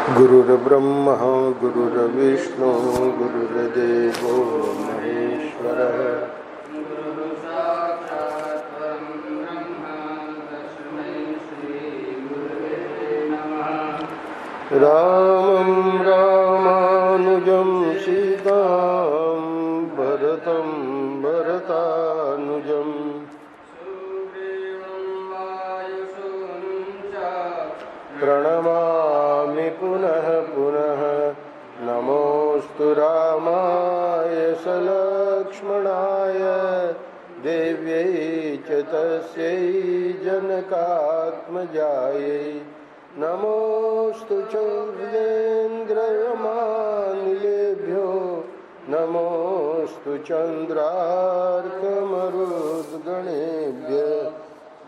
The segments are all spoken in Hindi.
गुरुर्ब्रह्मा गुरुर्विष्णु गुरुर्देवो महेश्वरः। रामं रामानुजं सीतां भरतं भरतानुजं प्रणमामि पुनः पुनः। नमोऽस्तु रामाय सलक्ष्मणाय देव्यै च तस्यै जनकात्मजायै। नमोऽस्तु चन्द्रेन्द्रयमानिलेभ्यो नमोऽस्तु चन्द्रार्कमरुद्गणेभ्यः।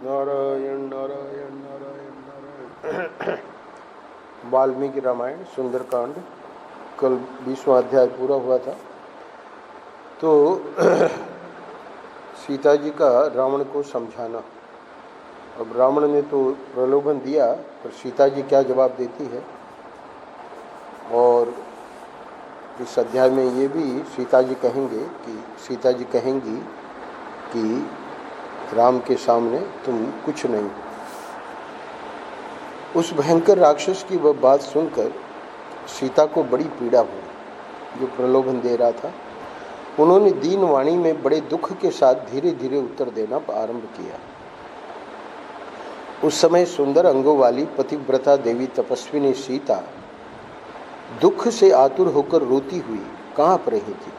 नारायण नारायण नारायण नारायण। वाल्मीकि रामायण सुंदरकांड कल 20वां अध्याय पूरा हुआ था। तो सीता जी का रावण को समझाना। अब रावण ने तो प्रलोभन दिया, पर सीता जी क्या जवाब देती है। और इस अध्याय में ये भी सीता जी कहेंगी कि राम के सामने तुम कुछ नहीं। उस भयंकर राक्षस की वह बात सुनकर सीता को बड़ी पीड़ा हुई, जो प्रलोभन दे रहा था। उन्होंने दीन वाणी में बड़े दुख के साथ धीरे धीरे उत्तर देना आरंभ किया। उस समय सुंदर अंगों वाली पतिव्रता देवी तपस्विनी सीता दुख से आतुर होकर रोती हुई कांप रही थी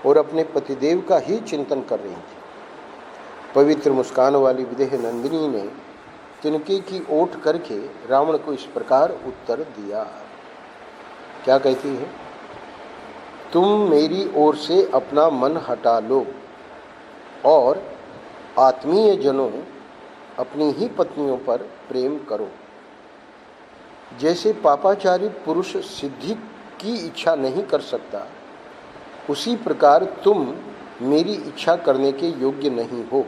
और अपने पतिदेव का ही चिंतन कर रही थी। पवित्र मुस्कान वाली विदेह नंदिनी ने तिनके की ओट करके रावण को इस प्रकार उत्तर दिया। क्या कहती है? तुम मेरी ओर से अपना मन हटा लो और आत्मीय जनों अपनी ही पत्नियों पर प्रेम करो। जैसे पापाचारी पुरुष सिद्धि की इच्छा नहीं कर सकता, उसी प्रकार तुम मेरी इच्छा करने के योग्य नहीं हो।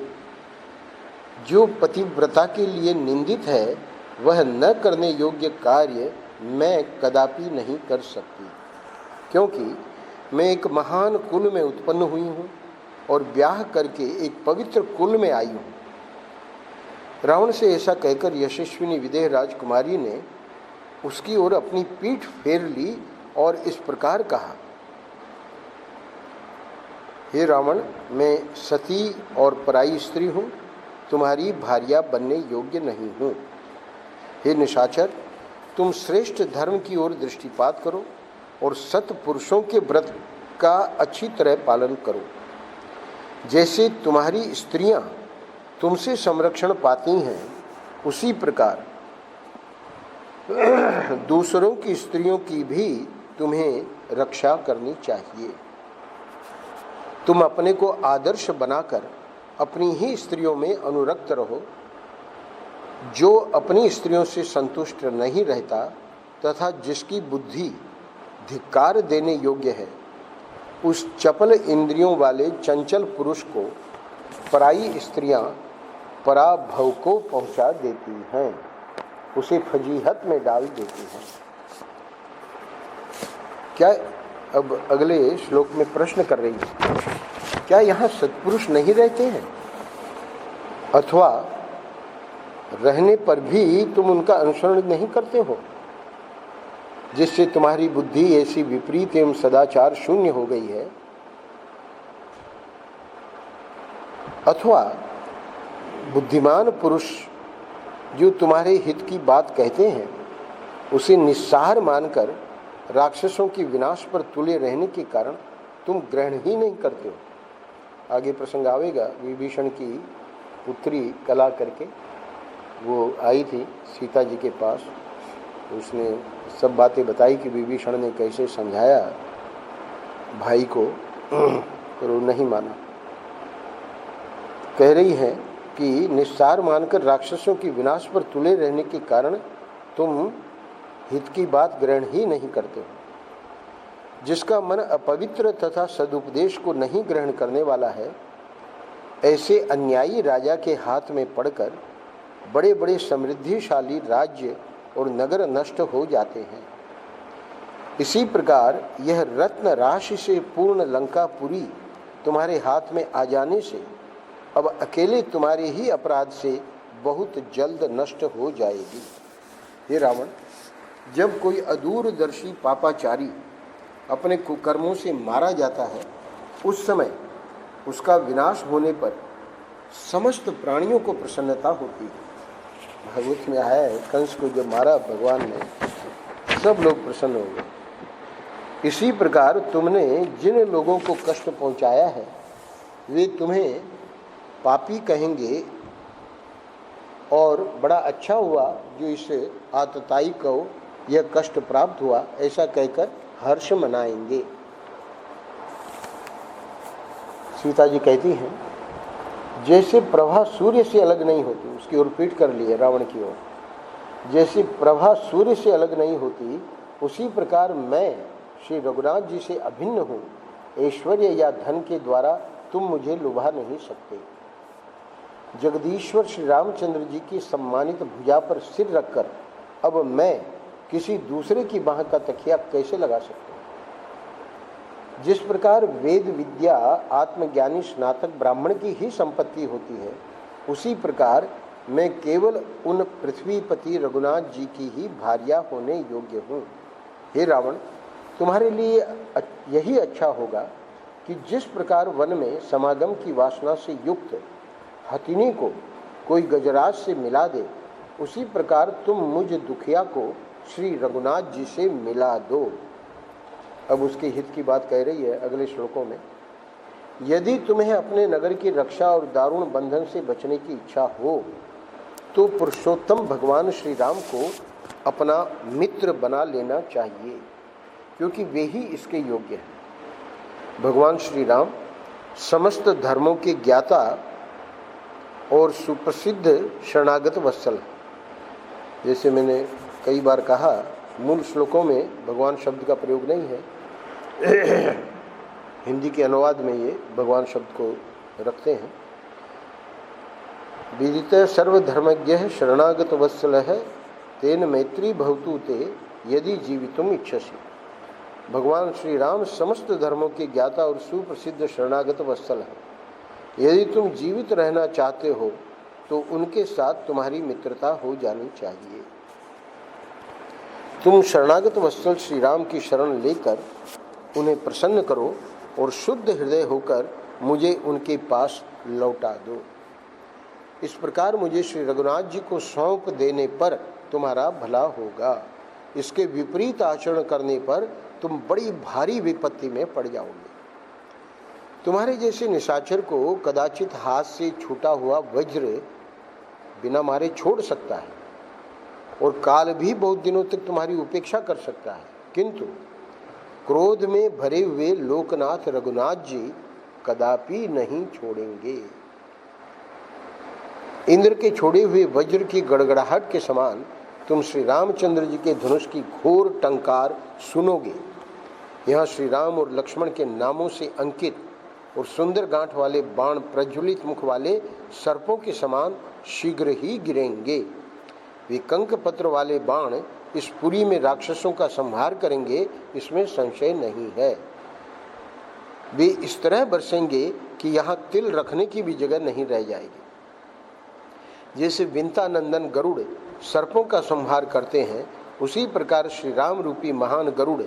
जो पतिव्रता के लिए निंदित है, वह न करने योग्य कार्य मैं कदापि नहीं कर सकती, क्योंकि मैं एक महान कुल में उत्पन्न हुई हूँ और ब्याह करके एक पवित्र कुल में आई हूँ। रावण से ऐसा कहकर यशस्विनी विदेह राजकुमारी ने उसकी ओर अपनी पीठ फेर ली और इस प्रकार कहा, हे रावण, मैं सती और पराई स्त्री हूँ, तुम्हारी भार्या बनने योग्य नहीं हूँ। हे निशाचर, तुम श्रेष्ठ धर्म की ओर दृष्टिपात करो और सत पुरुषों के व्रत का अच्छी तरह पालन करो। जैसे तुम्हारी स्त्रियां तुमसे संरक्षण पाती हैं, उसी प्रकार दूसरों की स्त्रियों की भी तुम्हें रक्षा करनी चाहिए। तुम अपने को आदर्श बनाकर अपनी ही स्त्रियों में अनुरक्त रहो। जो अपनी स्त्रियों से संतुष्ट नहीं रहता तथा जिसकी बुद्धि धिक्कार देने योग्य है, उस चपल इंद्रियों वाले चंचल पुरुष को पराई स्त्रियां पराभव को पहुंचा देती हैं, उसे फजीहत में डाल देती हैं। क्या अब अगले श्लोक में प्रश्न कर रही है, क्या यहाँ सत्पुरुष नहीं रहते हैं, अथवा रहने पर भी तुम उनका अनुसरण नहीं करते हो, जिससे तुम्हारी बुद्धि ऐसी विपरीत एवं सदाचार शून्य हो गई है? अथवा बुद्धिमान पुरुष जो तुम्हारे हित की बात कहते हैं, उसे निस्सहार मानकर राक्षसों की विनाश पर तुले रहने के कारण तुम ग्रहण ही नहीं करते हो। आगे प्रसंग आवेगा। विभीषण की पुत्री कला करके वो आई थी सीता जी के पास। उसने सब बातें बताई कि विभीषण ने कैसे समझाया भाई को, पर वो नहीं माना। कह रही है कि निस्सार मानकर राक्षसों की विनाश पर तुले रहने के कारण तुम हित की बात ग्रहण ही नहीं करते हो। जिसका मन अपवित्र तथा सदुपदेश को नहीं ग्रहण करने वाला है, ऐसे अन्यायी राजा के हाथ में पड़कर बड़े बड़े समृद्धिशाली राज्य और नगर नष्ट हो जाते हैं। इसी प्रकार यह रत्न राशि से पूर्ण लंकापुरी तुम्हारे हाथ में आ जाने से अब अकेले तुम्हारे ही अपराध से बहुत जल्द नष्ट हो जाएगी। हे रावण, जब कोई अदूरदर्शी पापाचारी अपने कुकर्मों से मारा जाता है, उस समय उसका विनाश होने पर समस्त प्राणियों को प्रसन्नता होती है। भागवत में आया है, कंस को जब मारा भगवान ने, सब लोग प्रसन्न हो गए। इसी प्रकार तुमने जिन लोगों को कष्ट पहुंचाया है वे तुम्हें पापी कहेंगे और बड़ा अच्छा हुआ जो इस आतताई को यह कष्ट प्राप्त हुआ, ऐसा कहकर हर्ष मनाएंगे। सीता जी कहती हैं, जैसे प्रभा सूर्य से अलग नहीं होती, उसकी ओर पीठ कर लिए रावण की ओर, जैसे प्रभा सूर्य से अलग नहीं होती, उसी प्रकार मैं श्री रघुनाथ जी से अभिन्न हूँ। ऐश्वर्य या धन के द्वारा तुम मुझे लुभा नहीं सकते। जगदीश्वर श्री रामचंद्र जी की सम्मानित भुजा पर सिर रखकर अब मैं किसी दूसरे की बाह का तकिया कैसे लगा सकता हूँ। जिस प्रकार वेद विद्या आत्मज्ञानी स्नातक ब्राह्मण की ही संपत्ति होती है, उसी प्रकार मैं केवल उन पृथ्वीपति रघुनाथ जी की ही भार्या होने योग्य हूँ। हे रावण, तुम्हारे लिए यही अच्छा होगा कि जिस प्रकार वन में समागम की वासना से युक्त हथिनी को कोई गजराज से मिला दे, उसी प्रकार तुम मुझ दुखिया को श्री रघुनाथ जी से मिला दो। अब उसके हित की बात कह रही है अगले श्लोकों में। यदि तुम्हें अपने नगर की रक्षा और दारुण बंधन से बचने की इच्छा हो तो पुरुषोत्तम भगवान श्री राम को अपना मित्र बना लेना चाहिए, क्योंकि वे ही इसके योग्य हैं। भगवान श्री राम समस्त धर्मों के ज्ञाता और सुप्रसिद्ध शरणागत वत्सल है। जैसे मैंने कई बार कहा, मूल श्लोकों में भगवान शब्द का प्रयोग नहीं है, हिंदी के अनुवाद में ये भगवान शब्द को रखते हैं। विदित सर्वधर्मज्ञ शरणागत वत्सल है, तेन मैत्री भवतु ते यदि जीवितुम इच्छसि। भगवान श्री राम समस्त धर्मों के ज्ञाता और सुप्रसिद्ध शरणागत वत्सल है। यदि तुम जीवित रहना चाहते हो तो उनके साथ तुम्हारी मित्रता हो जानी चाहिए। तुम शरणागत वत्सल श्री राम की शरण लेकर उन्हें प्रसन्न करो और शुद्ध हृदय होकर मुझे उनके पास लौटा दो। इस प्रकार मुझे श्री रघुनाथ जी को सौंप देने पर तुम्हारा भला होगा। इसके विपरीत आचरण करने पर तुम बड़ी भारी विपत्ति में पड़ जाओगे। तुम्हारे जैसे निशाचर को कदाचित हाथ से छूटा हुआ वज्र बिना मारे छोड़ सकता है और काल भी बहुत दिनों तक तुम्हारी उपेक्षा कर सकता है, किंतु क्रोध में भरे हुए लोकनाथ रघुनाथ जी कदापि नहीं छोड़ेंगे। इंद्र के छोड़े हुए वज्र की गड़गड़ाहट के समान तुम श्री रामचंद्र जी के धनुष की घोर टंकार सुनोगे। यहाँ श्री राम और लक्ष्मण के नामों से अंकित और सुंदर गांठ वाले बाण प्रज्वलित मुख वाले सर्पों के समान शीघ्र ही गिरेंगे। वे कंक पत्र वाले बाण इस पुरी में राक्षसों का संहार करेंगे, इसमें संशय नहीं है। वे इस तरह बरसेंगे कि यहाँ तिल रखने की भी जगह नहीं रह जाएगी। जैसे विंता नंदन गरुड़ सर्पों का संहार करते हैं, उसी प्रकार श्री राम रूपी महान गरुड़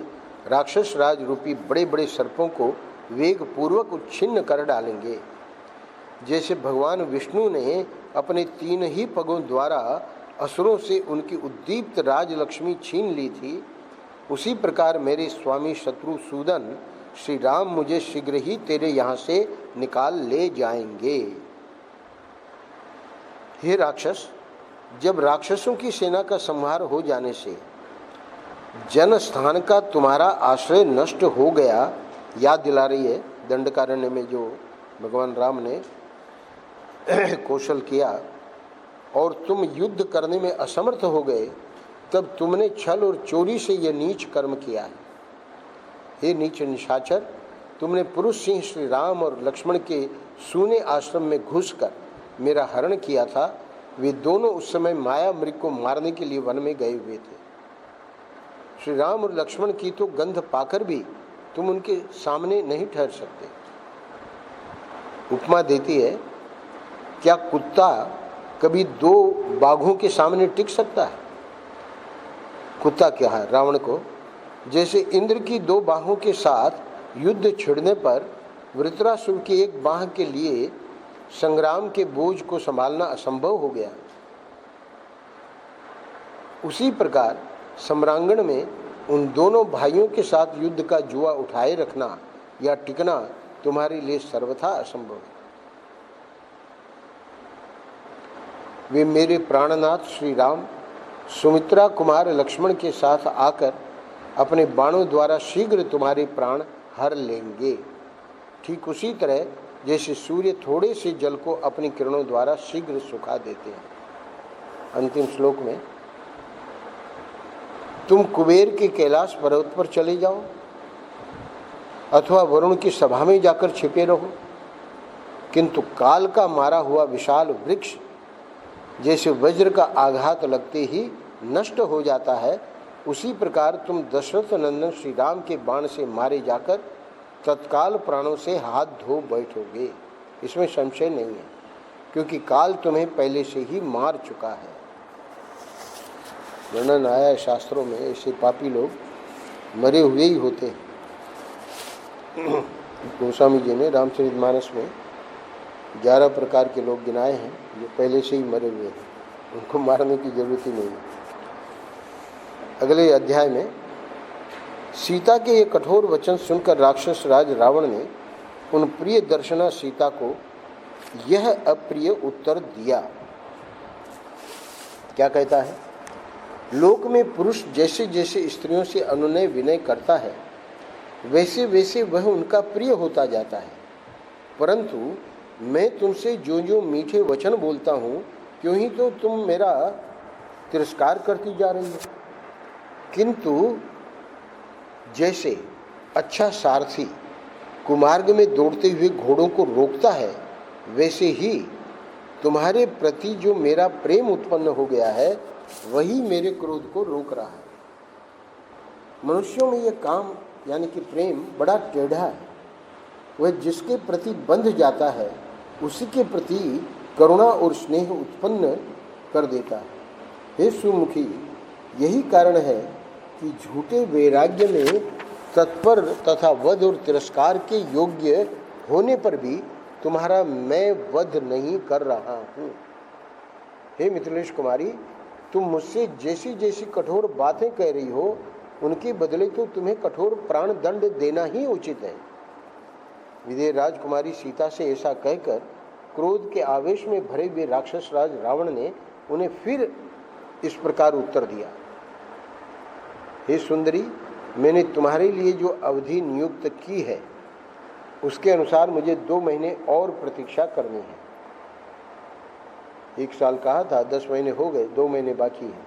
राक्षस राज रूपी बड़े बड़े सर्पों को वेग पूर्वक उच्छिन्न कर डालेंगे। जैसे भगवान विष्णु ने अपने 3 ही पगों द्वारा असुरों से उनकी उद्दीप्त राजलक्ष्मी छीन ली थी, उसी प्रकार मेरे स्वामी शत्रुसूदन श्री राम मुझे शीघ्र ही तेरे यहाँ से निकाल ले जाएंगे। हे राक्षस, जब राक्षसों की सेना का संहार हो जाने से जन स्थान का तुम्हारा आश्रय नष्ट हो गया, याद दिला रही है दंडकारण्य में जो भगवान राम ने कौशल किया, और तुम युद्ध करने में असमर्थ हो गए, तब तुमने छल और चोरी से यह नीच कर्म किया है। हे नीच निशाचर, तुमने पुरुष सिंह श्री राम और लक्ष्मण के सूने आश्रम में घुसकर मेरा हरण किया था। वे दोनों उस समय माया मृग को मारने के लिए वन में गए हुए थे। श्री राम और लक्ष्मण की तो गंध पाकर भी तुम उनके सामने नहीं ठहर सकते। उपमा देती है, क्या कुत्ता कभी दो बाघों के सामने टिक सकता है? कुत्ता क्या है रावण को, जैसे इंद्र की दो बाहों के साथ युद्ध छिड़ने पर वृत्रासुर की एक बाह के लिए संग्राम के बोझ को संभालना असंभव हो गया, उसी प्रकार सम्रांगण में उन दोनों भाइयों के साथ युद्ध का जुआ उठाए रखना या टिकना तुम्हारे लिए सर्वथा असंभव है। वे मेरे प्राणनाथ श्री राम सुमित्रा कुमार लक्ष्मण के साथ आकर अपने बाणों द्वारा शीघ्र तुम्हारे प्राण हर लेंगे, ठीक उसी तरह जैसे सूर्य थोड़े से जल को अपनी किरणों द्वारा शीघ्र सुखा देते हैं। अंतिम श्लोक में, तुम कुबेर के कैलाश पर्वत पर चले जाओ अथवा वरुण की सभा में जाकर छिपे रहो, किंतु काल का मारा हुआ विशाल वृक्ष जैसे वज्र का आघात लगते ही नष्ट हो जाता है, उसी प्रकार तुम दशरथ नंदन श्री राम के बाण से मारे जाकर तत्काल प्राणों से हाथ धो बैठोगे। इसमें संशय नहीं है, क्योंकि काल तुम्हें पहले से ही मार चुका है। वर्णन आया है शास्त्रों में, ऐसे पापी लोग मरे हुए ही होते हैं। गोस्वामी जी ने रामचरितमानस में 11 प्रकार के लोग गिनाए हैं जो पहले से ही मरे हुए हैं, उनको मारने की जरूरत ही नहीं है। अगले अध्याय में सीता के ये कठोर वचन सुनकर राक्षस राज रावण ने उन प्रिय दर्शना सीता को यह अप्रिय उत्तर दिया। क्या कहता है? लोक में पुरुष जैसे जैसे स्त्रियों से अनुनय विनय करता है वैसे वैसे वह उनका प्रिय होता जाता है, परंतु मैं तुमसे जो जो मीठे वचन बोलता हूँ क्यों ही तो तुम मेरा तिरस्कार करती जा रही हो। किंतु जैसे अच्छा सारथी कुमार्ग में दौड़ते हुए घोड़ों को रोकता है, वैसे ही तुम्हारे प्रति जो मेरा प्रेम उत्पन्न हो गया है वही मेरे क्रोध को रोक रहा है। मनुष्यों में यह काम यानी कि प्रेम बड़ा टेढ़ा है। वह जिसके प्रति बंध जाता है उसी के प्रति करुणा और स्नेह उत्पन्न कर देता है। हे सुमुखी, यही कारण है कि झूठे वैराग्य में तत्पर तथा वध और तिरस्कार के योग्य होने पर भी तुम्हारा मैं वध नहीं कर रहा हूँ। हे मिथिलेश कुमारी, तुम मुझसे जैसी जैसी कठोर बातें कह रही हो उनके बदले तो तुम्हें कठोर प्राण दंड देना ही उचित है। विदेह राजकुमारी सीता से ऐसा कहकर क्रोध के आवेश में भरे हुए राक्षस राज रावण ने उन्हें फिर इस प्रकार उत्तर दिया, हे सुंदरी, मैंने तुम्हारे लिए जो अवधि नियुक्त की है उसके अनुसार मुझे 2 महीने और प्रतीक्षा करनी है। 1 साल कहा था, 10 महीने हो गए, 2 महीने बाकी है।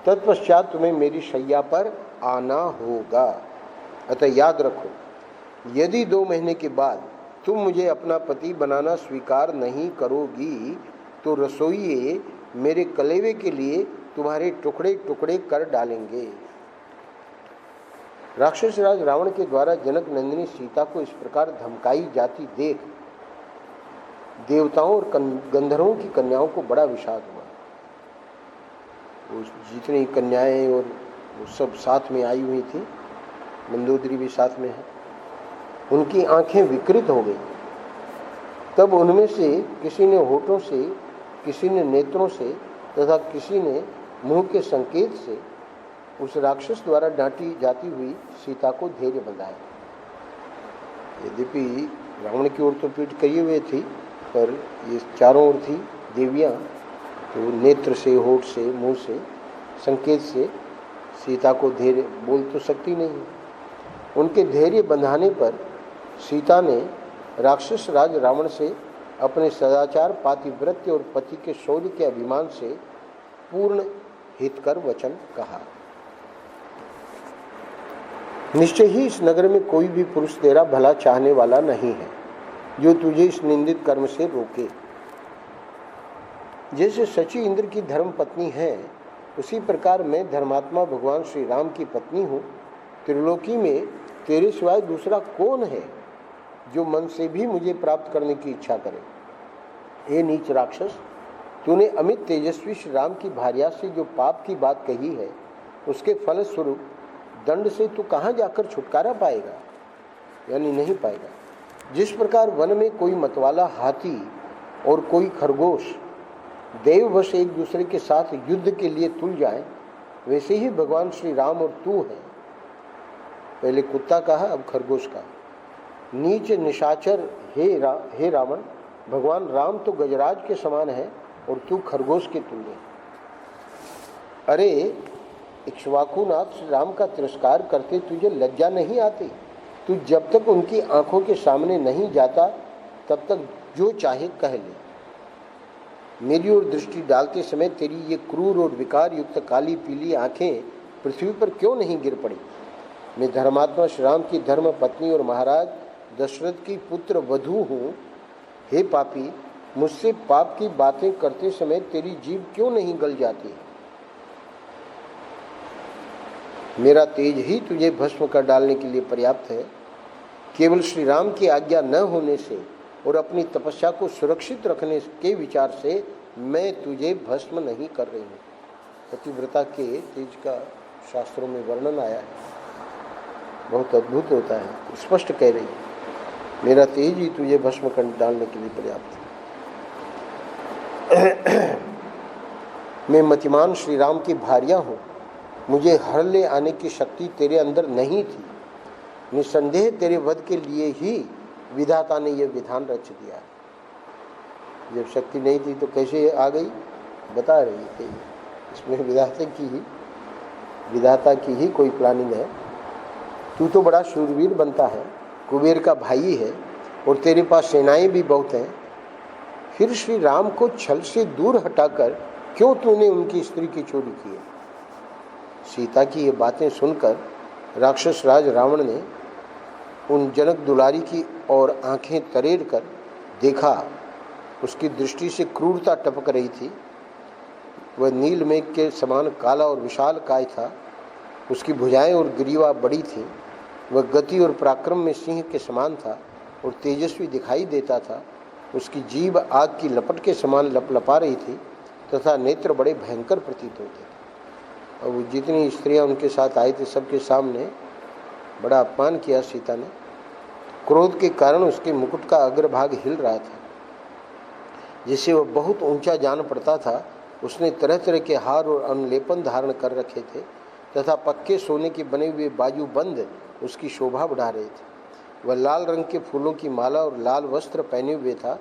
तत्पश्चात तुम्हें मेरी शैया पर आना होगा। अतः याद रखो, यदि 2 महीने के बाद तुम मुझे अपना पति बनाना स्वीकार नहीं करोगी तो रसोइये मेरे कलेवे के लिए तुम्हारे टुकड़े टुकड़े कर डालेंगे। राक्षस राज रावण के द्वारा जनक नंदिनी सीता को इस प्रकार धमकाई जाती देख देवताओं और गंधर्वों की कन्याओं को बड़ा विषाद हुआ। वो जितनी कन्याएं और वो सब साथ में आई हुई थी, मंदोदरी भी साथ में है, उनकी आंखें विकृत हो गई। तब उनमें से किसी ने होठों से, किसी ने नेत्रों से तथा किसी ने मुंह के संकेत से उस राक्षस द्वारा डांटी जाती हुई सीता को धैर्य बंधाया। यद्यपि रावण की ओर तो पीठ किए हुए थी, पर ये चारों ओर थी देवियाँ, तो नेत्र से, होठ से, मुंह से, संकेत से सीता को धैर्य बोल तो सकती नहीं। उनके धैर्य बंधाने पर सीता ने राक्षस राज रावण से अपने सदाचार, पातिव्रत्य और पति के शौर्य के अभिमान से पूर्ण हितकर वचन कहा। निश्चय ही इस नगर में कोई भी पुरुष तेरा भला चाहने वाला नहीं है जो तुझे इस निंदित कर्म से रोके। जैसे शची इंद्र की धर्म पत्नी है, उसी प्रकार मैं धर्मात्मा भगवान श्री राम की पत्नी हूँ। त्रिलोकी में तेरे सिवाय दूसरा कौन है जो मन से भी मुझे प्राप्त करने की इच्छा करे। हे नीच राक्षस, तूने अमित तेजस्वी श्री राम की भार्या से जो पाप की बात कही है, उसके फलस्वरूप दंड से तू कहाँ जाकर छुटकारा पाएगा, यानी नहीं पाएगा। जिस प्रकार वन में कोई मतवाला हाथी और कोई खरगोश देववश एक दूसरे के साथ युद्ध के लिए तुल जाए, वैसे ही भगवान श्री राम और तू है। पहले कुत्ता कहा, अब खरगोश कहा। नीच निशाचर हे रावण, भगवान राम तो गजराज के समान है और तू खरगोश के तुल्य है। अरे इक्ष्वाकुनाथ श्री राम का तिरस्कार करते तुझे लज्जा नहीं आती? तू जब तक उनकी आंखों के सामने नहीं जाता तब तक जो चाहे कह ले। मेरी ओर दृष्टि डालते समय तेरी ये क्रूर और विकार युक्त काली पीली आंखें पृथ्वी पर क्यों नहीं गिर पड़ी? मैं धर्मात्मा श्री राम की धर्म पत्नी और महाराज दशरथ की पुत्र वधू हूँ। हे पापी, मुझसे पाप की बातें करते समय तेरी जीभ क्यों नहीं गल जाती? मेरा तेज ही तुझे भस्म कर डालने के लिए पर्याप्त है। केवल श्री राम की आज्ञा न होने से और अपनी तपस्या को सुरक्षित रखने के विचार से मैं तुझे भस्म नहीं कर रही हूँ। पतिव्रता के तेज का शास्त्रों में वर्णन आया है, बहुत अद्भुत होता है। स्पष्ट कह रही है, मेरा तेज ही तुझे भस्म कर डालने के लिए पर्याप्त है। मैं मतिमान श्री राम की भार्या हूँ। मुझे हर ले आने की शक्ति तेरे अंदर नहीं थी। निसंदेह तेरे वध के लिए ही विधाता ने यह विधान रच दिया। जब शक्ति नहीं थी तो कैसे आ गई, बता रही थी। इसमें विधाता की ही कोई प्लानिंग है। तू तो बड़ा शूरवीर बनता है, कुबेर का भाई है और तेरे पास सेनाएं भी बहुत हैं। फिर श्री राम को छल से दूर हटाकर क्यों तूने उनकी स्त्री की चोरी की है? सीता की ये बातें सुनकर राक्षस राज रावण ने उन जनक दुलारी की और आंखें तरेर कर देखा। उसकी दृष्टि से क्रूरता टपक रही थी। वह नील मेघ के समान काला और विशाल काय था। उसकी भुजाएं और ग्रीवा बड़ी थी। वह गति और पराक्रम में सिंह के समान था और तेजस्वी दिखाई देता था। उसकी जीभ आग की लपट के समान लपलपा रही थी तथा नेत्र बड़े भयंकर प्रतीत होते थे। और वो जितनी स्त्रियां उनके साथ आई थी सबके सामने बड़ा अपमान किया सीता ने। क्रोध के कारण उसके मुकुट का अग्रभाग हिल रहा था, जिसे वह बहुत ऊंचा जान पड़ता था। उसने तरह तरह के हार और अनुलेपन धारण कर रखे थे तथा पक्के सोने के बने हुए बाजूबंद उसकी शोभा बढ़ा रहे थे। वह लाल रंग के फूलों की माला और लाल वस्त्र पहने हुए था।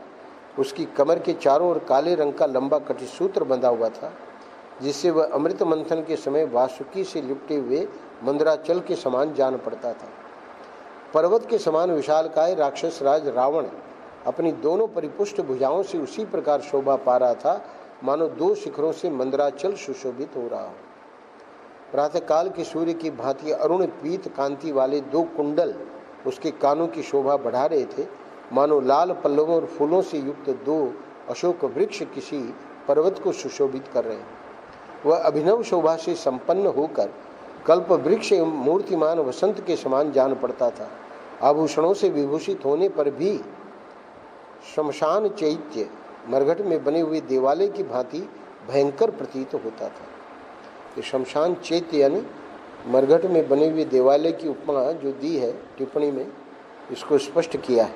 उसकी कमर के चारों ओर काले रंग का लंबा कटिसूत्र बंधा हुआ था, जिससे वह अमृत मंथन के समय वासुकी से लिपटे हुए मंदराचल के समान जान पड़ता था। पर्वत के समान विशालकाय राक्षस राज रावण अपनी दोनों परिपुष्ट भुजाओं से उसी प्रकार शोभा पा रहा था मानो दो शिखरों से मंदराचल सुशोभित हो रहा हो। प्रातःकाल के सूर्य की भांति अरुण पीत कांति वाले दो कुंडल उसके कानों की शोभा बढ़ा रहे थे, मानो लाल पल्लवों और फूलों से युक्त दो अशोक वृक्ष किसी पर्वत को सुशोभित कर रहे हैं। वह अभिनव शोभा से संपन्न होकर कल्प वृक्ष मूर्तिमान वसंत के समान जान पड़ता था। आभूषणों से विभूषित होने पर भी शमशान चैत्य मरघट में बने हुए देवालय की भांति भयंकर प्रतीत होता था। ये शमशान चैत्य यानी मरघट में बने हुए देवालय की उपमा जो दी है टिप्पणी में, इसको स्पष्ट किया है।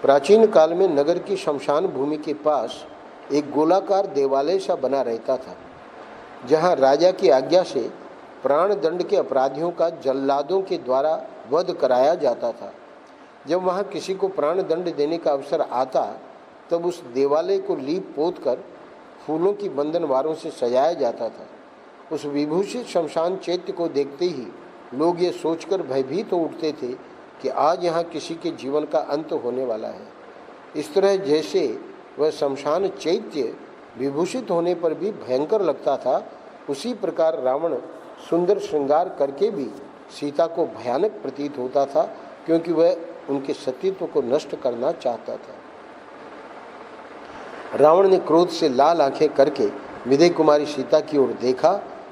प्राचीन काल में नगर की शमशान भूमि के पास एक गोलाकार देवालय सा बना रहता था, जहाँ राजा की आज्ञा से प्राण दंड के अपराधियों का जल्लादों के द्वारा वध कराया जाता था। जब वहाँ किसी को प्राण दंड देने का अवसर आता तब उस देवालय को लीप पोत कर फूलों की बंधनवारों से सजाया जाता था। उस विभूषित शमशान चैत्य को देखते ही लोग ये सोचकर भयभीत हो उठते थे कि आज यहाँ किसी के जीवन का अंत होने वाला है। इस तरह जैसे वह शमशान चैत्य विभूषित होने पर भी भयंकर लगता था, उसी प्रकार रावण सुंदर श्रृंगार करके भी सीता को भयानक प्रतीत होता था, क्योंकि वह उनके सतीत्व को नष्ट करना चाहता था। रावण ने क्रोध से लाल आंखें करके विदेह कुमारी सीता की ओर देखा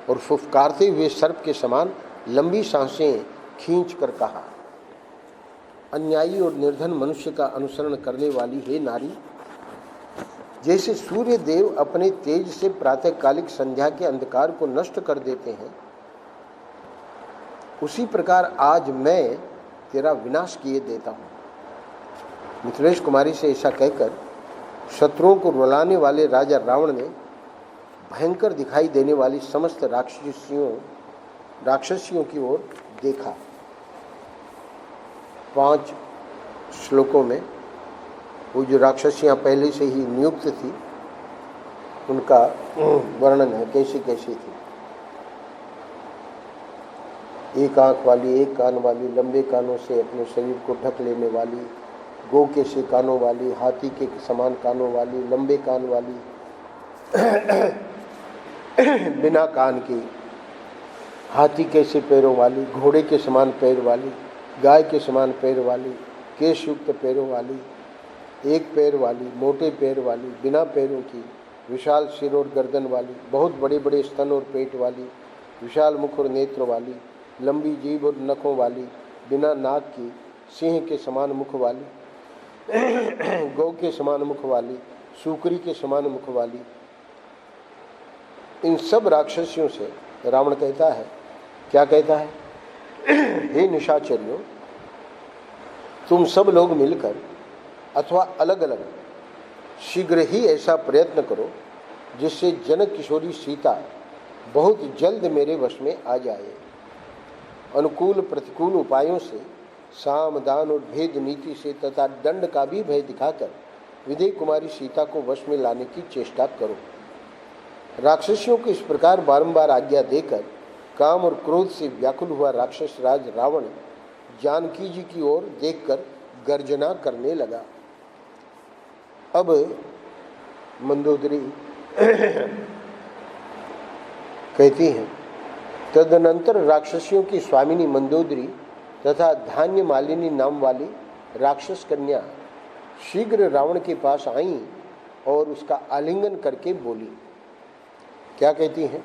और फुफकारते हुए सर्प के समान लंबी सांसें खींचकर कहा, अन्यायी और निर्धन मनुष्य का अनुसरण करने वाली हे नारी, जैसे सूर्य देव अपने तेज से प्रातःकालिक संध्या के अंधकार को नष्ट कर देते हैं, उसी प्रकार आज मैं तेरा विनाश किए देता हूँ। मिथिलेश कुमारी से ऐसा कहकर शत्रुओं को रुलाने वाले राजा रावण ने भयंकर दिखाई देने वाली समस्त राक्षसियों की ओर देखा। 5 श्लोकों में वो जो राक्षसियाँ पहले से ही नियुक्त थी उनका वर्णन है, कैसी कैसी थी। एक आंख वाली, एक कान वाली, लंबे कानों से अपने शरीर को ढक लेने वाली, गौ के से कानों वाली, हाथी के समान कानों वाली, लंबे कान वाली, बिना कान की, हाथी के से पैरों वाली, घोड़े के समान पैर वाली, गाय के समान पैर वाली, केश युक्त पैरों वाली, एक पैर वाली, मोटे पैर वाली, बिना पैरों की, विशाल सिर और गर्दन वाली, बहुत बड़े बड़े स्तन और पेट वाली, विशाल मुख और नेत्र वाली, लंबी जीभ और नखों वाली, बिना नाक की, सिंह के समान मुख वाली, गौ के समान मुख वाली, सूकरी के समान मुख वाली, इन सब राक्षसियों से रावण कहता है, क्या कहता है, हे निशाचरियों, तुम सब लोग मिलकर अथवा अलग अलग शीघ्र ही ऐसा प्रयत्न करो जिससे जनक किशोरी सीता बहुत जल्द मेरे वश में आ जाए। अनुकूल प्रतिकूल उपायों से, साम दान और भेद नीति से तथा दंड का भी भय दिखाकर विदेह कुमारी सीता को वश में लाने की चेष्टा करो। राक्षसियों को इस प्रकार बारंबार आज्ञा देकर काम और क्रोध से व्याकुल हुआ राक्षस राज रावण जानकी जी की ओर देखकर गर्जना करने लगा। अब मंदोदरी कहती हैं, तदनंतर राक्षसियों की स्वामिनी मंदोदरी तथा धान्य मालिनी नाम वाली राक्षस कन्या शीघ्र रावण के पास आईं और उसका आलिंगन करके बोली। क्या कहती हैं,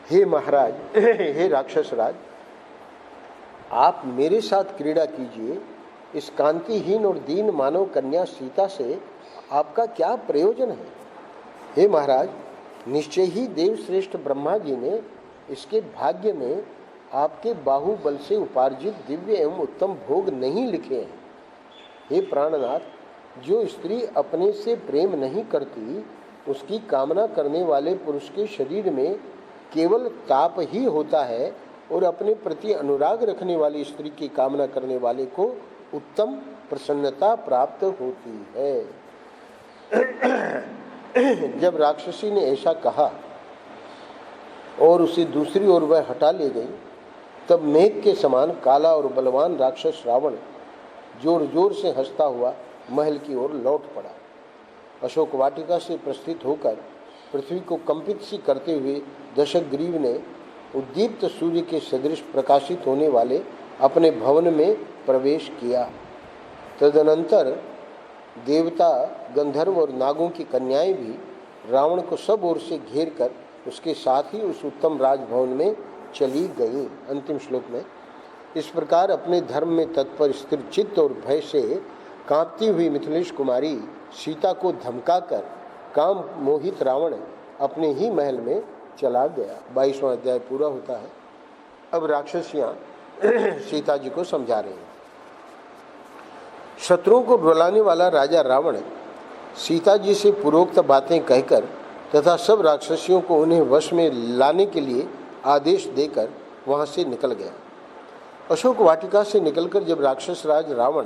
हे महाराज, हे राक्षस राज, आप मेरे साथ क्रीड़ा कीजिए। इस कांतिहीन और दीन मानव कन्या सीता से आपका क्या प्रयोजन है। हे महाराज, निश्चय ही देवश्रेष्ठ ब्रह्मा जी ने इसके भाग्य में आपके बाहुबल से उपार्जित दिव्य एवं उत्तम भोग नहीं लिखे हैं। हे प्राणनाथ, जो स्त्री अपने से प्रेम नहीं करती, उसकी कामना करने वाले पुरुष के शरीर में केवल ताप ही होता है और अपने प्रति अनुराग रखने वाली स्त्री की कामना करने वाले को उत्तम प्रसन्नता प्राप्त होती है। जब राक्षसी ने ऐसा कहा और उसे दूसरी ओर वह हटा ले गई, तब मेघ के समान काला और बलवान राक्षस रावण जोर जोर से हंसता हुआ महल की ओर लौट पड़ा। अशोक वाटिका से प्रस्थित होकर पृथ्वी को कंपित सी करते हुए दशग्रीव ने उद्दीप्त सूर्य के सदृश प्रकाशित होने वाले अपने भवन में प्रवेश किया। तदनंतर देवता, गंधर्व और नागों की कन्याएं भी रावण को सब ओर से घेर कर उसके साथ ही उस उत्तम राजभवन में चली गईं। अंतिम श्लोक में इस प्रकार अपने धर्म में तत्पर स्थिर चित्त और भय से कांपती हुई मिथिलेश कुमारी सीता को धमकाकर काम मोहित रावण अपने ही महल में चला गया। 22वां अध्याय पूरा होता है। अब राक्षसियाँ सीता जी को समझा रही हैं। शत्रुओं को रुलाने वाला राजा रावण सीता जी से पूर्वोक्त बातें कहकर तथा सब राक्षसियों को उन्हें वश में लाने के लिए आदेश देकर वहां से निकल गया। अशोक वाटिका से निकलकर जब राक्षस राज रावण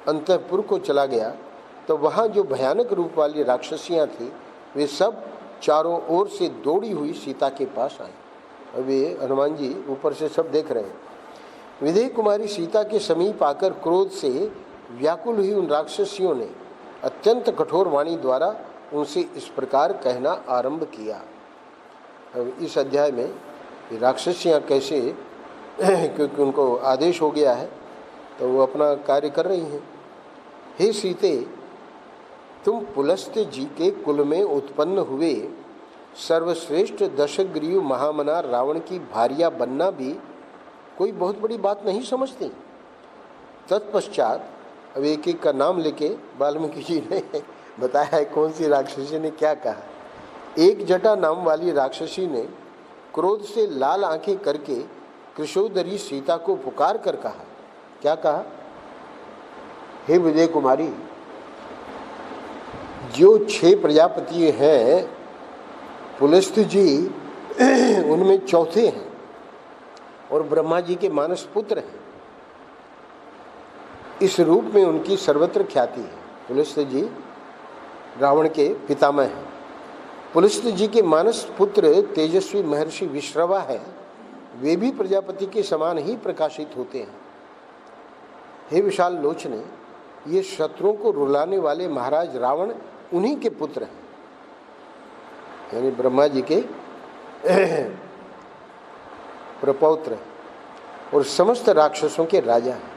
अंतःपुर को चला गया तो वहाँ जो भयानक रूप वाली राक्षसियाँ थीं, वे सब चारों ओर से दौड़ी हुई सीता के पास आईं। अब ये हनुमान जी ऊपर से सब देख रहे हैं। विदेह कुमारी सीता के समीप आकर क्रोध से व्याकुल हुई उन राक्षसियों ने अत्यंत कठोर वाणी द्वारा उनसे इस प्रकार कहना आरंभ किया। अब इस अध्याय में राक्षसियाँ कैसे, क्योंकि उनको आदेश हो गया है तो वो अपना कार्य कर रही हैं। हे सीते, तुम पुलस्त्य जी के कुल में उत्पन्न हुए सर्वश्रेष्ठ दशग्रीव महामना रावण की भार्या बनना भी कोई बहुत बड़ी बात नहीं समझती। तत्पश्चात अब एक एक का नाम लेके वाल्मीकि जी ने बताया है कौन सी राक्षसी ने क्या कहा। एक जटा नाम वाली राक्षसी ने क्रोध से लाल आंखें करके कृशोदरी सीता को पुकार कर कहा, क्या कहा? हे विजय कुमारी, जो 6 प्रजापति हैं पुलस्त्य जी उनमें चौथे हैं और ब्रह्मा जी के मानस पुत्र हैं। इस रूप में उनकी सर्वत्र ख्याति है। पुलस्त्य जी रावण के पितामह हैं। पुलस्त्य जी के मानस पुत्र तेजस्वी महर्षि विश्रवा है, वे भी प्रजापति के समान ही प्रकाशित होते हैं। हे विशाल लोचने, ये शत्रुओं को रुलाने वाले महाराज रावण उन्हीं के पुत्र हैं, यानी ब्रह्मा जी के प्रपौत्र और समस्त राक्षसों के राजा हैं।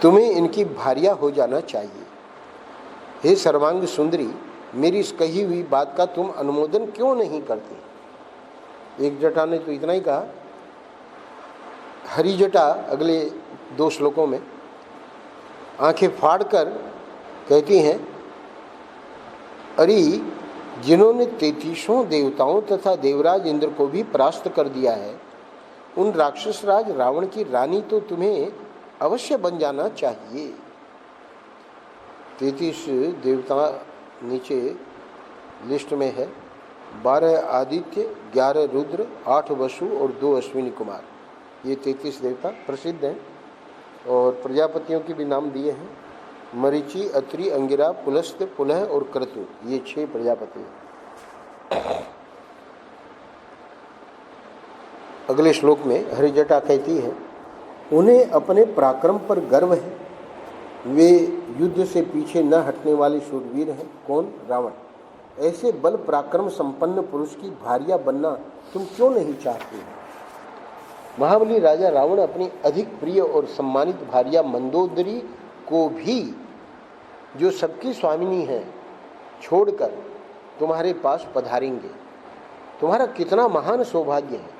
तुम्हें इनकी भार्या हो जाना चाहिए। हे सर्वांग सुंदरी, मेरी इस कही हुई बात का तुम अनुमोदन क्यों नहीं करती? एक जटा ने तो इतना ही कहा। हरी जटा अगले 2 श्लोकों में आंखें फाड़कर कहती हैं, अरे जिन्होंने 33 देवताओं तथा देवराज इंद्र को भी परास्त कर दिया है, उन राक्षस राज रावण की रानी तो तुम्हें अवश्य बन जाना चाहिए। 33 देवता नीचे लिस्ट में है। 12 आदित्य, 11 रुद्र, 8 वसु और 2 अश्विनी कुमार। ये 33 देवता प्रसिद्ध हैं और प्रजापतियों के भी नाम दिए हैं। मरीचि, अत्रि, अंगिरा, पुलस्त्य, पुलह और क्रतु, ये 6 प्रजापति हैं। अगले श्लोक में हरिजटा कहती है, उन्हें अपने पराक्रम पर गर्व है, वे युद्ध से पीछे न हटने वाले शूरवीर हैं। कौन? रावण। ऐसे बल पराक्रम संपन्न पुरुष की भार्या बनना तुम क्यों नहीं चाहते? महाबली राजा रावण अपनी अधिक प्रिय और सम्मानित भार्या मंदोदरी को भी, जो सबकी स्वामिनी है, छोड़कर तुम्हारे पास पधारेंगे। तुम्हारा कितना महान सौभाग्य है।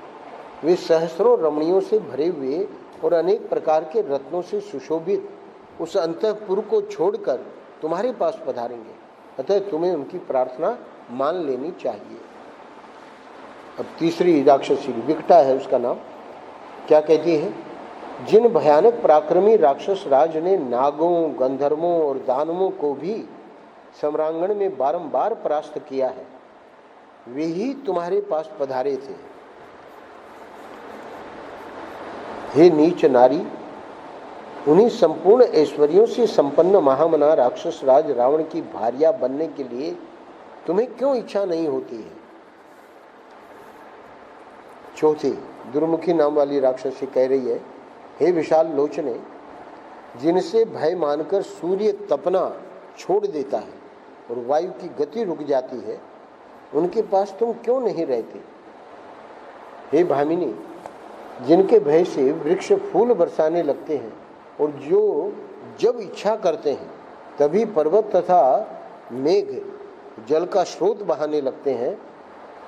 वे सहस्रों रमणियों से भरे हुए और अनेक प्रकार के रत्नों से सुशोभित उस अंतःपुर को छोड़कर तुम्हारे पास पधारेंगे, अतः तुम्हें उनकी प्रार्थना मान लेनी चाहिए। अब तीसरी राक्षसी विकटा है उसका नाम, क्या कहती है? जिन भयानक पराक्रमी राक्षस राज ने नागों, गंधर्वों और दानवों को भी सम्रांगण में बारंबार परास्त किया है, वे ही तुम्हारे पास पधारे थे। हे नीच नारी, उन्हीं संपूर्ण ऐश्वर्यों से संपन्न महामना राक्षस राज रावण की भार्या बनने के लिए तुम्हें क्यों इच्छा नहीं होती है? चौथी दुर्मुखी नाम वाली राक्षसी कह रही है, हे विशाल लोचने, जिनसे भय मानकर सूर्य तपना छोड़ देता है और वायु की गति रुक जाती है, उनके पास तुम क्यों नहीं रहते? हे भामिनी, जिनके भय से वृक्ष फूल बरसाने लगते हैं और जो जब इच्छा करते हैं तभी पर्वत तथा मेघ जल का स्रोत बहाने लगते हैं,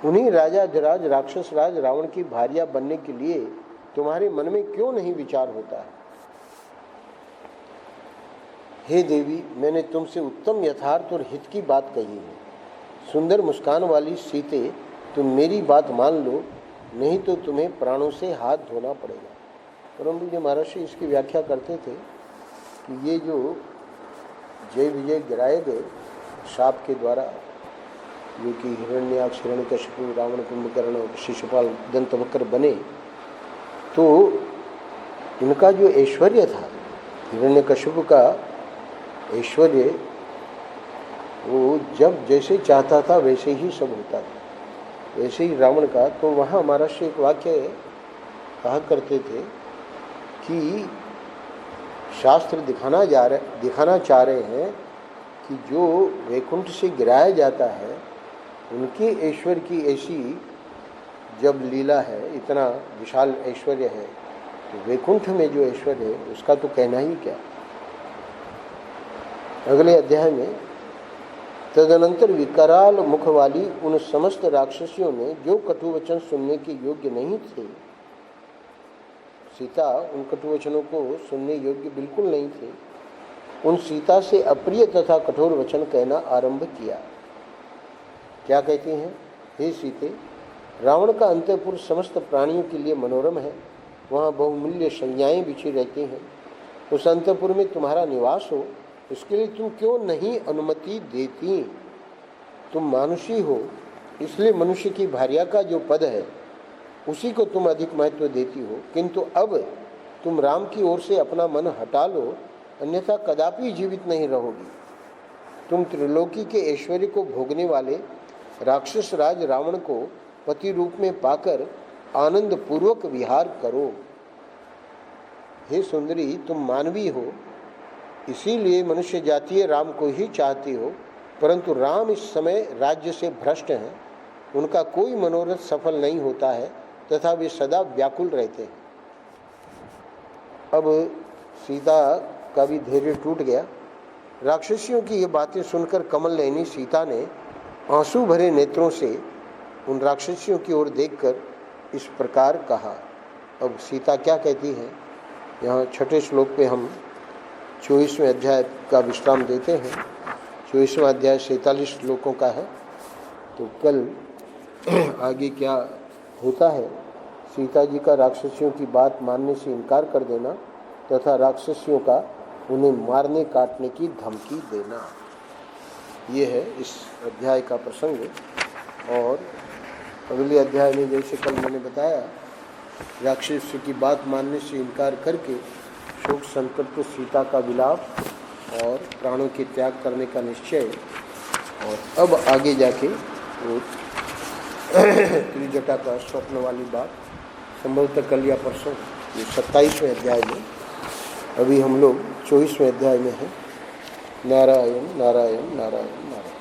उन्हीं राजा धराज राक्षस राज रावण की भार्या बनने के लिए तुम्हारे मन में क्यों नहीं विचार होता है? हे देवी, मैंने तुमसे उत्तम यथार्थ और हित की बात कही है। सुंदर मुस्कान वाली सीते, तुम मेरी बात मान लो, नहीं तो तुम्हें प्राणों से हाथ धोना पड़ेगा। परम पूज्य महर्षि इसकी व्याख्या करते थे कि ये जो जय विजय गिराए गए शाप के द्वारा, जो कि हिरण्याक्ष, हिरण्यकशिपु, रावण, कुंभकर्ण, शिशुपाल, दंतवक्र बने, तो इनका जो ऐश्वर्य था, हिरण्यकशिपु का ऐश्वर्य, वो जब जैसे चाहता था वैसे ही सब होता था, वैसे ही रावण का। तो वहाँ महर्षि एक वाक्य कहा करते थे कि शास्त्र दिखाना चाह रहे हैं कि जो वैकुंठ से गिराया जाता है, उनके ऐश्वर्य की ऐसी जब लीला है, इतना विशाल ऐश्वर्य है, तो वैकुंठ में जो ऐश्वर्य है उसका तो कहना ही क्या। अगले अध्याय में तदनंतर विकराल मुख वाली उन समस्त राक्षसियों ने जो कटु वचन सुनने के योग्य नहीं थे, सीता उन कटु वचनों को सुनने योग्य बिल्कुल नहीं थे, उन सीता से अप्रिय तथा कठोर वचन कहना आरंभ किया। क्या कहती हैं? हे सीते, रावण का अंतःपुर समस्त प्राणियों के लिए मनोरम है, वहाँ बहुमूल्य संज्ञाएं बिछी रहती हैं। उस अंतःपुर में तुम्हारा निवास हो, इसके लिए तुम क्यों नहीं अनुमति देती? तुम मानुषी हो, इसलिए मनुष्य की भार्या का जो पद है उसी को तुम अधिक महत्व देती हो, किंतु अब तुम राम की ओर से अपना मन हटा लो, अन्यथा कदापि जीवित नहीं रहोगी। तुम त्रिलोकी के ऐश्वर्य को भोगने वाले राक्षस राज रावण को पति रूप में पाकर आनंद पूर्वक विहार करो। हे सुंदरी, तुम मानवी हो, इसीलिए मनुष्य जातीय राम को ही चाहती हो, परंतु राम इस समय राज्य से भ्रष्ट हैं, उनका कोई मनोरथ सफल नहीं होता है तथा वे सदा व्याकुल रहते हैं। अब सीता का भी धैर्य टूट गया। राक्षसियों की ये बातें सुनकर कमल नयनी सीता ने आंसू भरे नेत्रों से उन राक्षसियों की ओर देखकर इस प्रकार कहा। अब सीता क्या कहती है, यहाँ छठे श्लोक पे हम 24वें अध्याय का विश्राम देते हैं। 24वां अध्याय 47 श्लोकों का है, तो कल आगे क्या होता है, सीता जी का राक्षसियों की बात मानने से इनकार कर देना तथा राक्षसियों का उन्हें मारने काटने की धमकी देना, ये है इस अध्याय का प्रसंग। और अगले अध्याय में जैसे कल मैंने बताया, राक्षसियों की बात मानने से इनकार करके शोक संतप्त सीता का विलाप और प्राणों के त्याग करने का निश्चय। और अब आगे जाके वो त्रिजटा का स्वप्न वाली बात संभवतः कल या परसों, ये 27वें अध्याय में। अभी हम लोग 24वें अध्याय में हैं। नारायण नारायण नारायण नारायण।